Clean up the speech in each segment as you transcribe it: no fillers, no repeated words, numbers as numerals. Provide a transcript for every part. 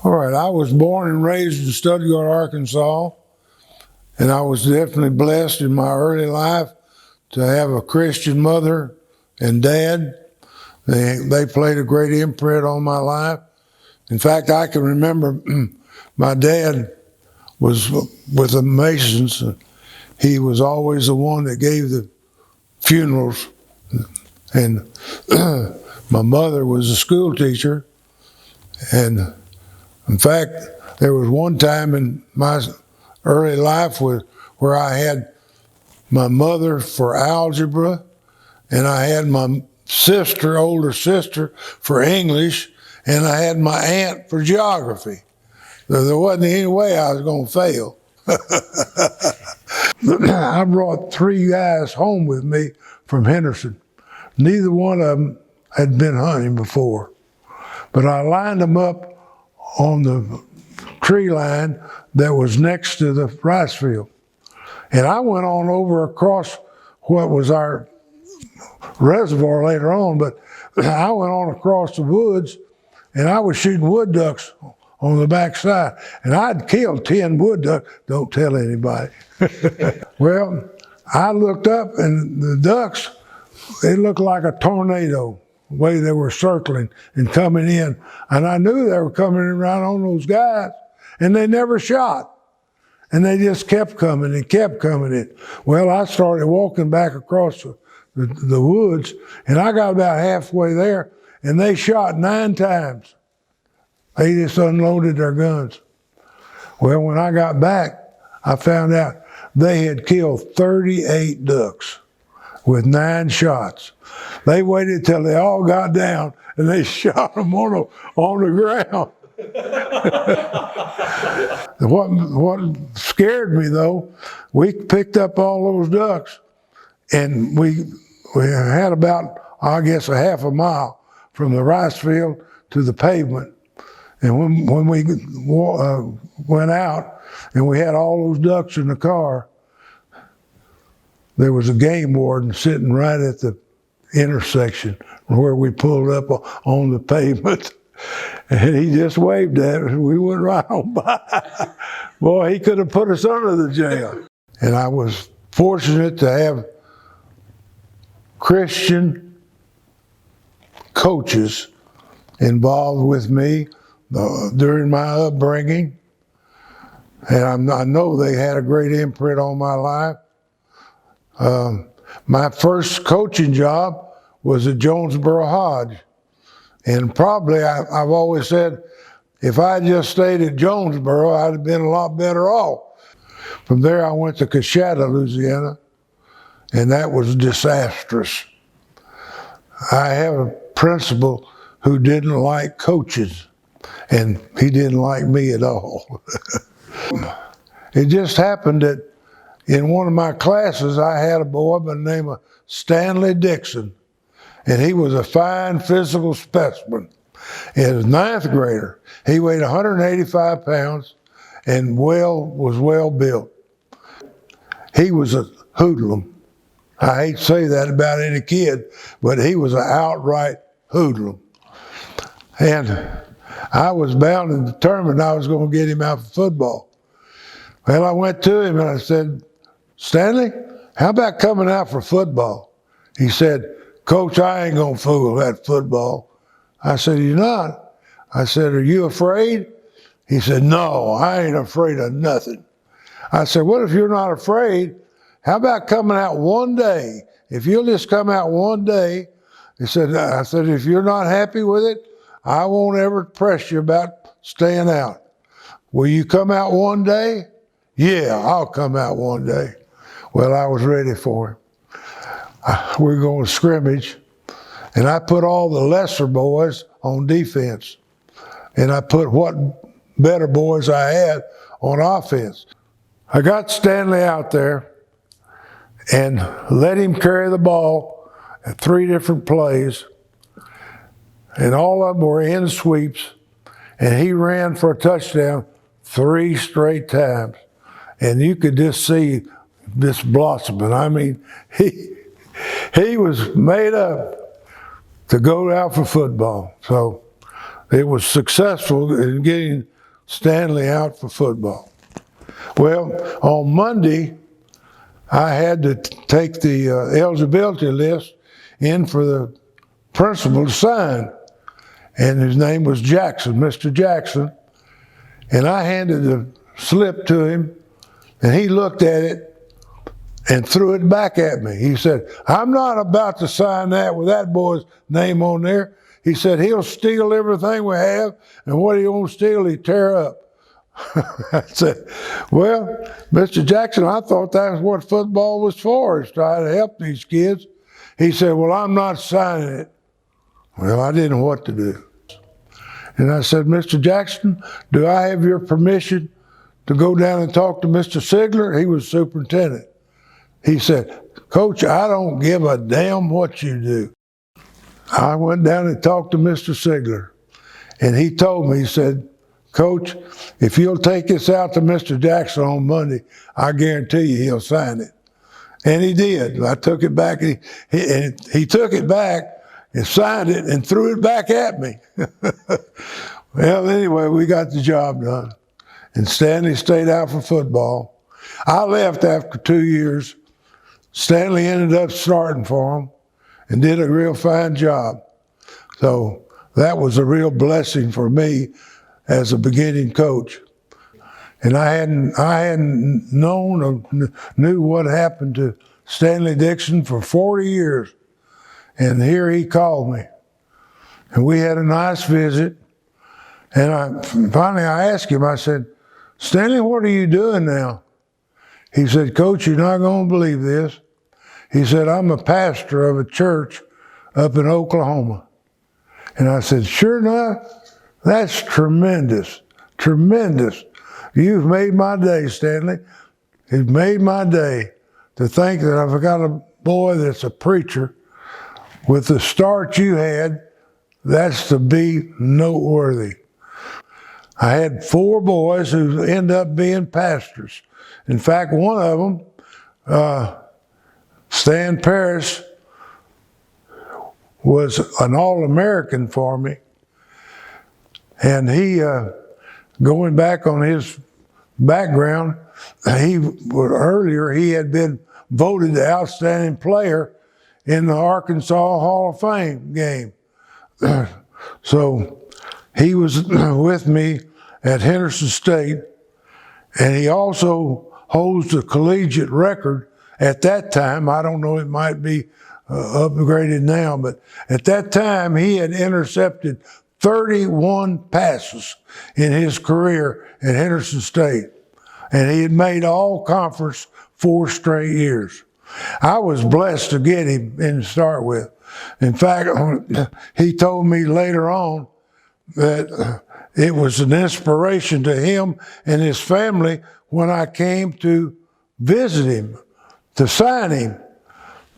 All right, I was born and raised in Stuttgart, Arkansas, and I was definitely blessed in my early life to have a Christian mother and dad. They played a great imprint on my life. In fact, I can remember my dad was with the Masons. He was always the one that gave the funerals, and my mother was a school teacher, and in fact, there was one time in my early life where I had my mother for algebra, and I had my older sister, for English, and I had my aunt for geography. There wasn't any way I was going to fail. I brought 3 guys home with me from Henderson. Neither one of them had been hunting before, but I lined them up on the tree line that was next to the rice field. And I went on over across what was our reservoir later on, but I went on across the woods and I was shooting wood ducks on the back side. And I'd killed 10 wood ducks. Don't tell anybody. Well, I looked up and the ducks, they looked like a tornado, the way they were circling and coming in. And I knew they were coming around on those guys, and they never shot. And they just kept coming and kept coming in. Well, I started walking back across the woods, and I got about halfway there, and they shot 9 times. They just unloaded their guns. Well, when I got back, I found out they had killed 38 ducks with 9 shots. They waited till they all got down and they shot them on the ground. What scared me though, we picked up all those ducks and we had about, I guess, a half a mile from the rice field to the pavement. And when we went out and we had all those ducks in the car, there was a game warden sitting right at the intersection where we pulled up on the pavement. And he just waved at us. We went right on by. Boy, he could have put us under the jail. And I was fortunate to have Christian coaches involved with me during my upbringing. And I know they had a great imprint on my life. My first coaching job was at Jonesboro Hodge. And probably, I've always said, if I had just stayed at Jonesboro, I'd have been a lot better off. From there, I went to Coshada, Louisiana, and that was disastrous. I have a principal who didn't like coaches, and he didn't like me at all. It just happened that in one of my classes, I had a boy by the name of Stanley Dixon, and he was a fine physical specimen. He was a 9th grader. He weighed 185 pounds and was well built. He was a hoodlum. I hate to say that about any kid, but he was an outright hoodlum. And I was bound and determined I was going to get him out for football. Well, I went to him and I said, Stanley, how about coming out for football? He said, Coach, I ain't going to fool that football. I said, you're not? I said, are you afraid? He said, no, I ain't afraid of nothing. I said, well, if you're not afraid, how about coming out one day? If you'll just come out one day, I said, if you're not happy with it, I won't ever press you about staying out. Will you come out one day? Yeah, I'll come out one day. Well, I was ready for him. We were going to scrimmage, and I put all the lesser boys on defense, and I put what better boys I had on offense. I got Stanley out there and let him carry the ball at 3 different plays, and all of them were in sweeps, and he ran for a touchdown 3 straight times. And you could just see this blossoming. I mean, he was made up to go out for football. So it was successful in getting Stanley out for football. Well, on Monday, I had to take the eligibility list in for the principal to sign, and his name was Jackson, Mr. Jackson, and I handed the slip to him, and he looked at it and threw it back at me. He said, "I'm not about to sign that with that boy's name on there." He said, "He'll steal everything we have, and what he won't steal, he tear up." I said, "Well, Mr. Jackson, I thought that was what football was for, is try to help these kids." He said, "Well, I'm not signing it." Well, I didn't know what to do. And I said, "Mr. Jackson, do I have your permission to go down and talk to Mr. Sigler?" He was superintendent. He said, "Coach, I don't give a damn what you do." I went down and talked to Mr. Sigler, and he told me, he said, "Coach, if you'll take this out to Mr. Jackson on Monday, I guarantee you he'll sign it." And he did. I took it back, and he took it back and signed it and threw it back at me. Well, anyway, we got the job done, and Stanley stayed out for football. I left after 2 years. Stanley ended up starting for him and did a real fine job. So that was a real blessing for me as a beginning coach. And I hadn't known or knew what happened to Stanley Dixon for 40 years. And here he called me. And we had a nice visit. And finally I asked him, I said, "Stanley, what are you doing now?" He said, "Coach, you're not going to believe this." He said, "I'm a pastor of a church up in Oklahoma." And I said, "Sure enough, that's tremendous, tremendous. You've made my day, Stanley. It made my day to think that I've got a boy that's a preacher with the start you had. That's to be noteworthy." I had 4 boys who ended up being pastors. In fact, one of them, Stan Parris, was an All-American for me. And he, going back on his background, earlier he had been voted the outstanding player in the Arkansas Hall of Fame game. So he was with me at Henderson State, and he also holds the collegiate record at that time. I don't know, it might be upgraded now, but at that time he had intercepted 31 passes in his career at Henderson State, and he had made all conference 4 straight years. I was blessed to get him in to start with. In fact, he told me later on that it was an inspiration to him and his family when I came to visit him, to sign him.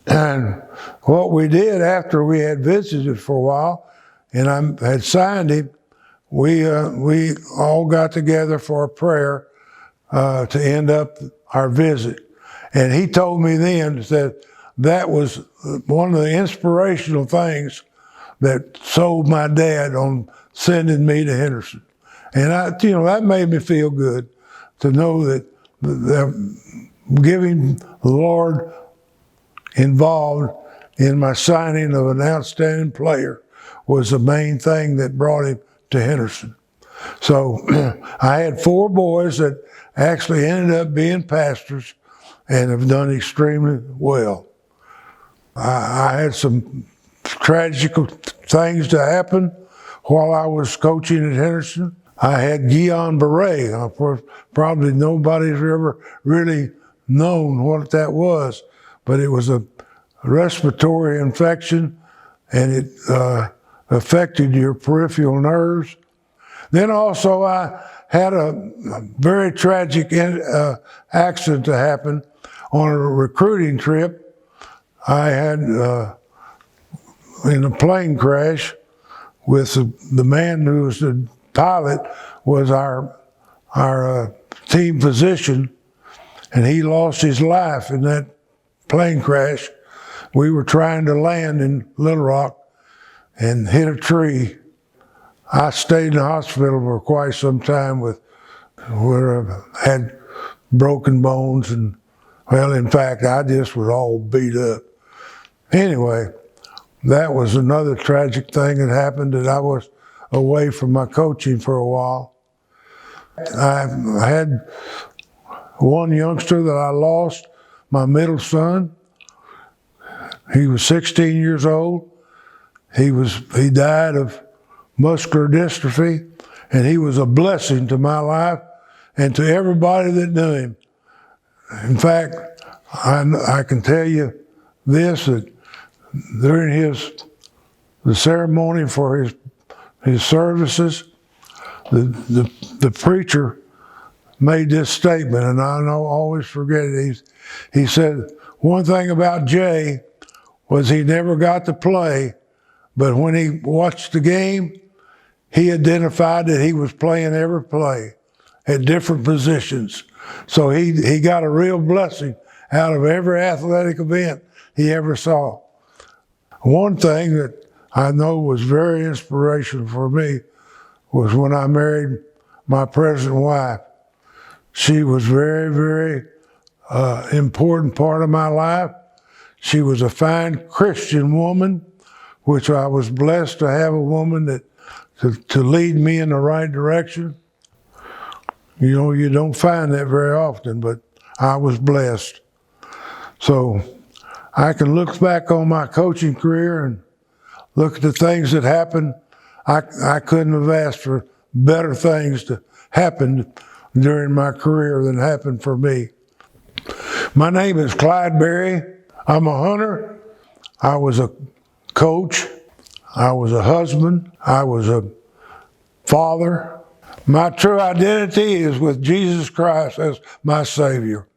And what we did after we had visited for a while and I had signed him, we all got together for a prayer to end up our visit. And he told me then that that was one of the inspirational things that sold my dad on sending me to Henderson. And that made me feel good to know that giving the Lord involved in my signing of an outstanding player was the main thing that brought him to Henderson. So I had 4 boys that actually ended up being pastors and have done extremely well. I had some tragic things to happen while I was coaching at Henderson. I had Guillain-Barré. Of course, probably nobody's ever really known what that was, but it was a respiratory infection, and it affected your peripheral nerves. Then also I had a very tragic accident to happen on a recruiting trip. I had in a plane crash with the man who was the pilot was our team physician, and he lost his life in that plane crash. We were trying to land in Little Rock and hit a tree. I stayed in the hospital for quite some time where I had broken bones and, well, in fact, I just was all beat up. Anyway, that was another tragic thing that happened, that I was away from my coaching for a while. I had one youngster that I lost, my middle son. He was 16 years old. He died of muscular dystrophy, and he was a blessing to my life and to everybody that knew him. In fact, I can tell you this, that during the ceremony for his services, the preacher made this statement, and I'll always forget it. He said, one thing about Jay was he never got to play, but when he watched the game, he identified that he was playing every play at different positions. So he got a real blessing out of every athletic event he ever saw. One thing that I know was very inspirational for me was when I married my present wife. She was very, very important part of my life. She was a fine Christian woman, which I was blessed to have a woman to lead me in the right direction. You know, you don't find that very often, but I was blessed. So I can look back on my coaching career and look at the things that happened. I couldn't have asked for better things to happen during my career than happened for me. My name is Clyde Berry. I'm a hunter. I was a coach. I was a husband. I was a father. My true identity is with Jesus Christ as my Savior.